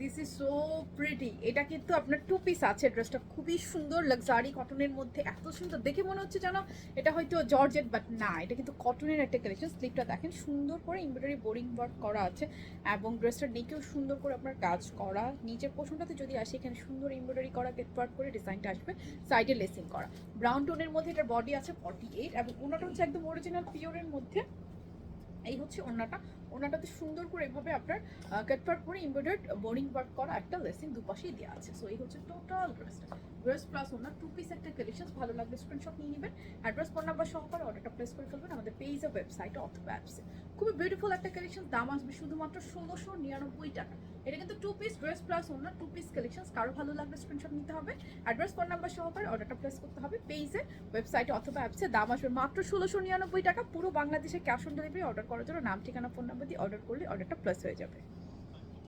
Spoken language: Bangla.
This is so pretty. এটা কিন্তু আপনার টু পিস আছে, ড্রেসটা খুবই সুন্দর লাক্সারি কটনের মধ্যে, এত সুন্দর দেখে মনে হচ্ছে যেন এটা হয়তো জর্জেট, বাট না, এটা কিন্তু কটনের একটা কালেকশন। স্লিপটা দেখেন সুন্দর করে এমব্রয়ডারি বোরিং ওয়ার্ক করা আছে এবং ড্রেসটার নেকেও সুন্দর করে আপনার কাজ করা। নিচের পোর্শনটাতে যদি আসে এখানে সুন্দর এমব্রয়ডারি করা গেট ওয়ার্ক করে ডিজাইনটা আসবে, সাইডে লেসিং করা। ব্রাউন টোনের মধ্যে এটার বডি আছে 48 এবং ওনাটা হচ্ছে একদম অরিজিনাল পিওরের মধ্যে। এই হচ্ছে ওড়নাটা, ওড়নাটাতে সুন্দর করে এভাবে আপনার কাটওয়ার্ক করে এমব্রয়ডার্ড বোরিং ওয়ার্ক করা একটা লেসিং দুপাশেই দেওয়া আছে। সো এই হচ্ছে টোটাল ড্রেসটা, ড্রেস প্লাস ওড়না টু পিস একটা কালেকশন। ভালো লাগলে স্ক্রিনশট নিয়ে নেবেন, অ্যাড্রেস ফোন নাম্বার সহকারে অর্ডারটা প্লেস করে ফেলবেন আমাদের পেজে, ওয়েবসাইটে অথবা অ্যাপসে। খুবই বিউটিফুল একটা কালেকশন, দাম আসবে শুধুমাত্র 1699 টাকা। এটা কিন্তু টু পিস ড্রেস প্লাস ওড়না টু পিস কালেকশন। কারো ভালো লাগলে স্ক্রিনশট নিতে হবে, অ্যাড্রেস ফোন নাম্বার সহকারে অর্ডারটা প্লেস করতে হবে পেজে, ওয়েবসাইটে অথবা অ্যাপসে। দাম আসবে মাত্র 1699 টাকা। পুরো বাংলাদেশে ক্যাশ অন ডেলিভারি। অর্ডার করার জন্য নাম ঠিকানা ফোন নাম্বার দিয়ে অর্ডার করলে অর্ডারটা প্লেস হয়ে যাবে।